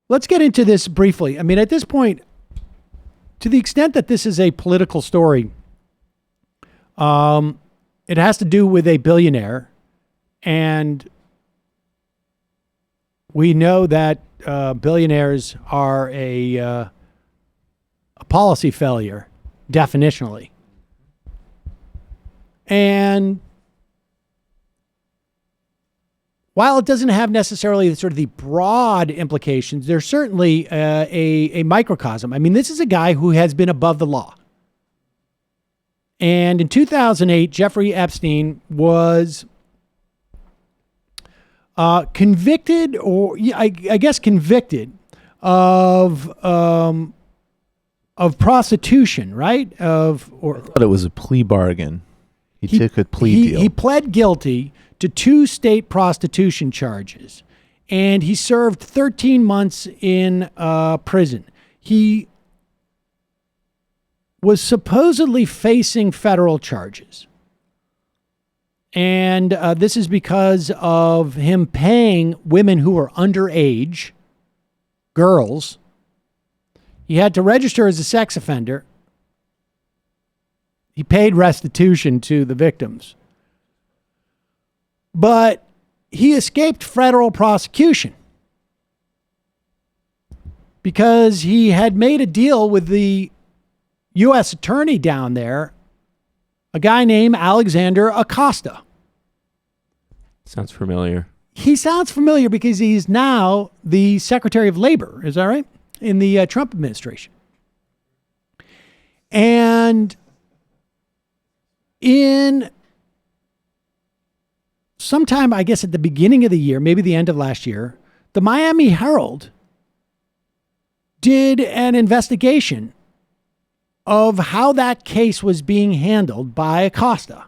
Let's get into this briefly. I mean, at this point, to the extent that this is a political story, it has to do with a billionaire, and we know that billionaires are a policy failure, definitionally. And while it doesn't have necessarily sort of the broad implications, there's certainly a microcosm. I mean, this is a guy who has been above the law. And in 2008, Jeffrey Epstein was convicted, or I guess convicted of prostitution, right? I thought it was a plea bargain. He took a plea deal. He pled guilty to 2 state prostitution charges, and he served 13 months in prison. He was supposedly facing federal charges. And this is because of him paying women who were underage, girls. He had to register as a sex offender. He paid restitution to the victims. But he escaped federal prosecution because he had made a deal with the U.S. attorney down there, a guy named Alexander Acosta. Sounds familiar. He sounds familiar because he's now the Secretary of Labor. Is that right? In the Trump administration. And in sometime, I guess at the beginning of the year, maybe the end of last year, the Miami Herald did an investigation of how that case was being handled by Acosta.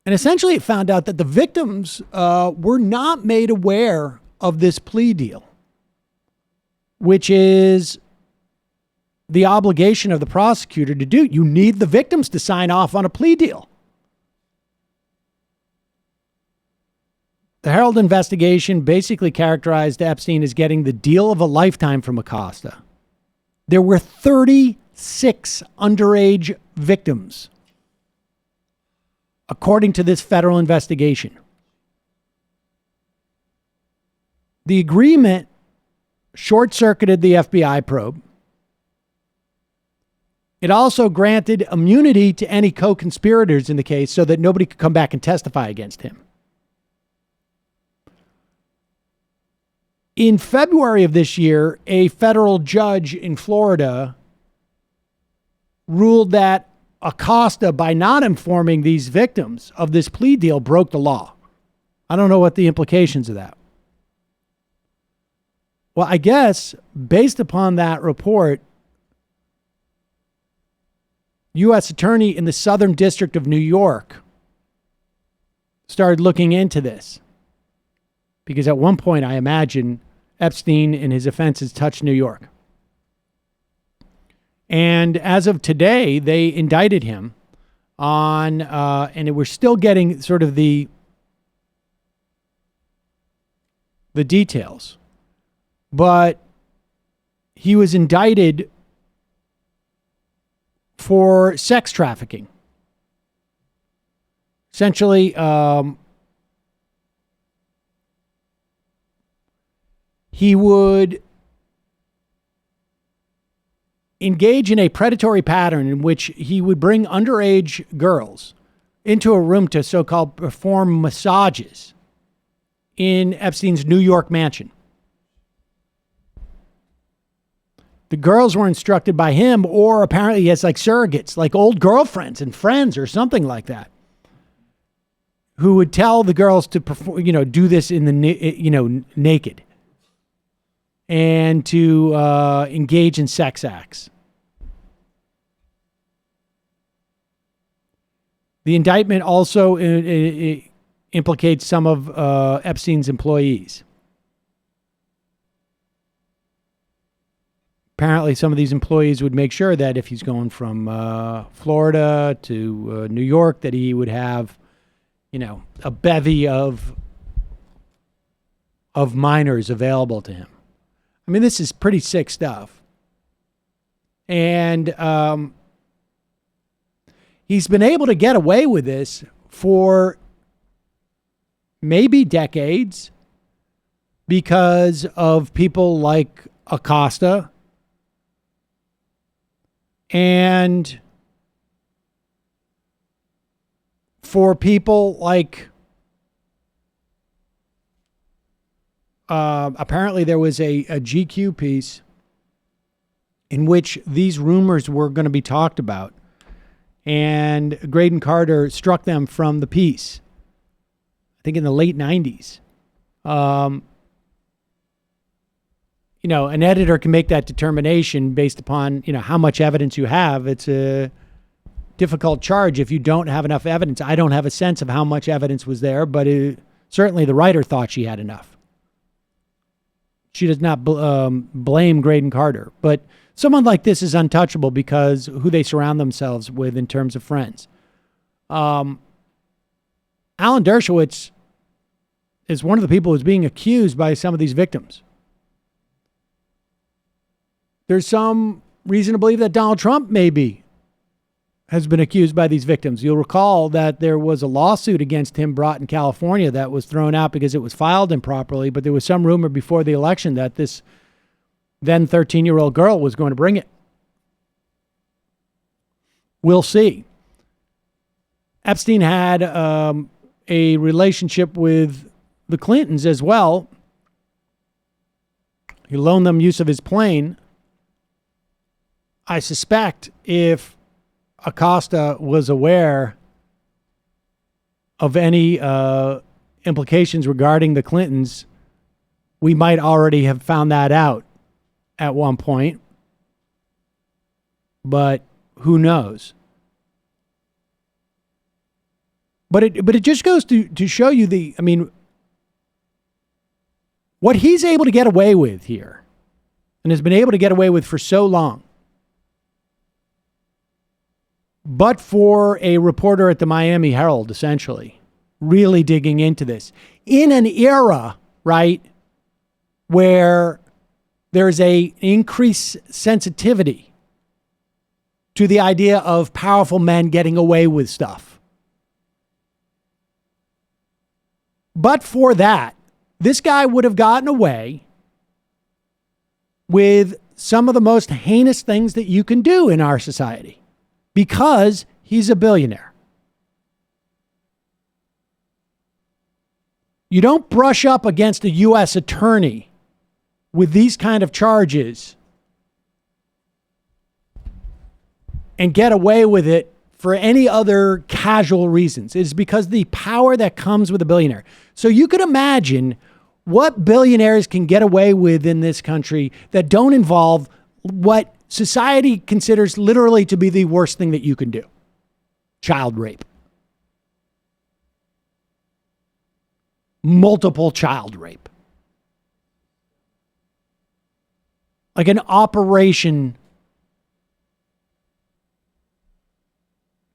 And essentially it found out that the victims were not made aware of this plea deal, which is the obligation of the prosecutor to do. You need the victims to sign off on a plea deal. The Herald investigation basically characterized Epstein as getting the deal of a lifetime from Acosta. There were 36 underage victims, according to this federal investigation. The agreement short-circuited the FBI probe. It also granted immunity to any co-conspirators in the case so that nobody could come back and testify against him. In February of this year, a federal judge in Florida ruled that Acosta, by not informing these victims of this plea deal, broke the law. I don't know what the implications of that. Well, I guess based upon that report, U.S. Attorney in the Southern District of New York started looking into this. Because at one point, I imagine Epstein and his offenses touched New York. And as of today, they indicted him on, and we're still getting sort of the details. But he was indicted for sex trafficking. Essentially, he would engage in a predatory pattern in which he would bring underage girls into a room to so-called perform massages in Epstein's New York mansion. The girls were instructed by him, or apparently as like surrogates, like old girlfriends and friends or something like that, who would tell the girls to perform, do this in the, naked, and to engage in sex acts. The indictment also implicates some of Epstein's employees. Apparently, some of these employees would make sure that if he's going from Florida to New York, that he would have, a bevy of of minors available to him. I mean, this is pretty sick stuff. And he's been able to get away with this for maybe decades because of people like Acosta and for people like apparently there was a GQ piece in which these rumors were going to be talked about, and Graydon Carter struck them from the piece, I think in the late 90s. An editor can make that determination based upon, how much evidence you have. It's a difficult charge if you don't have enough evidence. I don't have a sense of how much evidence was there, but certainly the writer thought she had enough. She does not blame Graydon Carter, but someone like this is untouchable because who they surround themselves with in terms of friends. Alan Dershowitz is one of the people who's being accused by some of these victims. There's some reason to believe that Donald Trump maybe has been accused by these victims. You'll recall that there was a lawsuit against him brought in California that was thrown out because it was filed improperly, but there was some rumor before the election that this then 13-year-old girl was going to bring it. We'll see. Epstein had a relationship with the Clintons as well. He loaned them use of his plane. I suspect if Acosta was aware of any implications regarding the Clintons, we might already have found that out at one point. But who knows? But it just goes to show you what he's able to get away with here and has been able to get away with for so long. But for a reporter at the Miami Herald, essentially, really digging into this in an era, right, where there's a increased sensitivity to the idea of powerful men getting away with stuff. But for that, this guy would have gotten away with some of the most heinous things that you can do in our society because he's a billionaire. You don't brush up against a U.S. attorney with these kind of charges and get away with it for any other casual reasons. It's because the power that comes with a billionaire. So you could imagine what billionaires can get away with in this country that don't involve what society considers literally to be the worst thing that you can do. Child rape. Multiple child rape. Like an operation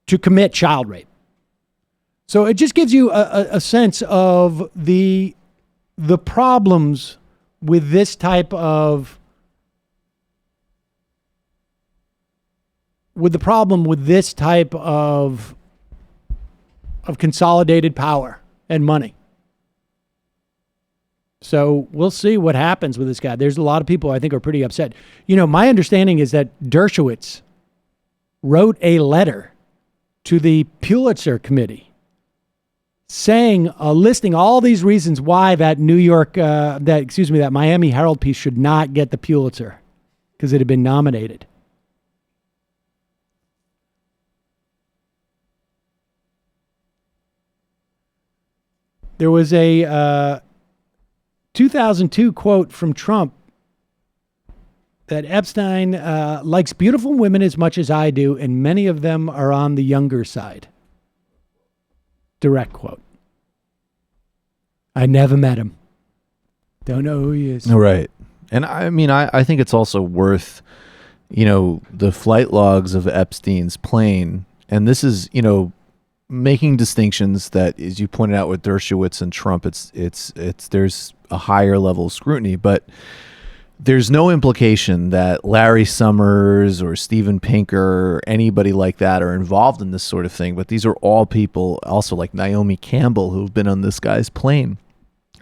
to commit child rape. So it just gives you a sense of the problems with this type of consolidated power and money. So we'll see what happens with this guy. There's a lot of people I think are pretty upset. My understanding is that Dershowitz wrote a letter to the Pulitzer Committee listing all these reasons why that that Miami Herald piece should not get the Pulitzer because it had been nominated. There was a 2002 quote from Trump that Epstein likes beautiful women as much as I do, and many of them are on the younger side. Direct quote. I never met him. Don't know who he is. Right. And I think it's also worth, the flight logs of Epstein's plane. And this is, making distinctions that, as you pointed out with Dershowitz and Trump, it's there's a higher level of scrutiny, but there's no implication that Larry Summers or Steven Pinker or anybody like that are involved in this sort of thing. But these are all people, also like Naomi Campbell, who've been on this guy's plane.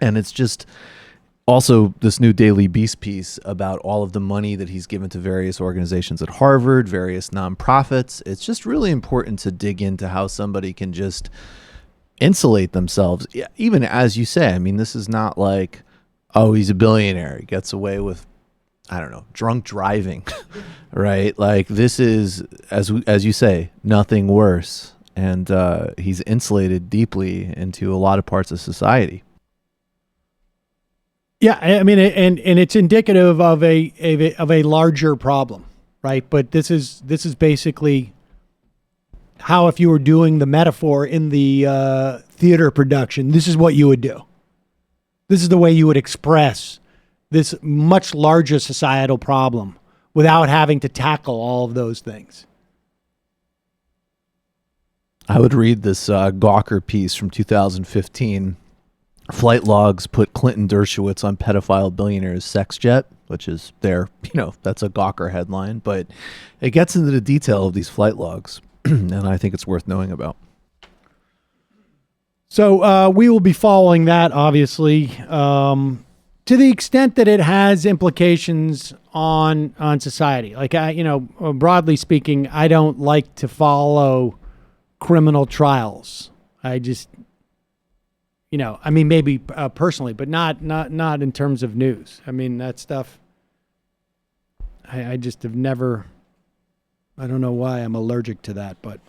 And it's just also this new Daily Beast piece about all of the money that he's given to various organizations at Harvard, various nonprofits. It's just really important to dig into how somebody can just insulate themselves. Yeah, even as you say, I mean, this is not like, oh, he's a billionaire, he gets away with, I don't know, drunk driving, right? Like, this is, as you say, nothing worse. And he's insulated deeply into a lot of parts of society. Yeah, I mean, and it's indicative of a larger problem, right? But this is basically how, if you were doing the metaphor in the theater production, this is what you would do. This is the way you would express this much larger societal problem without having to tackle all of those things. I would read this Gawker piece from 2015. Flight logs put Clinton Dershowitz on pedophile billionaire's sex jet, which is their, that's a Gawker headline, but it gets into the detail of these flight logs, and I think it's worth knowing about. So we will be following that, obviously, to the extent that it has implications on society. Like, broadly speaking, I don't like to follow criminal trials. I just, I mean, maybe personally, but not in terms of news. I mean, that stuff, I just have never, I don't know why I'm allergic to that, but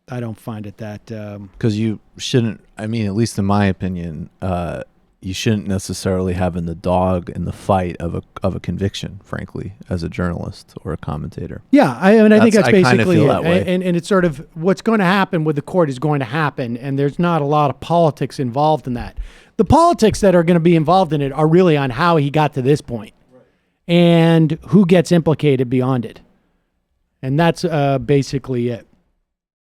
I don't find it that... Because you shouldn't, I mean, at least in my opinion, you shouldn't necessarily have in the dog in the fight of a conviction, frankly, as a journalist or a commentator. Yeah, I think that's basically kind of feel it. that way. And it's sort of what's going to happen with the court is going to happen, and there's not a lot of politics involved in that. The politics that are going to be involved in it are really on how he got to this point, and who gets implicated beyond it. And that's basically it.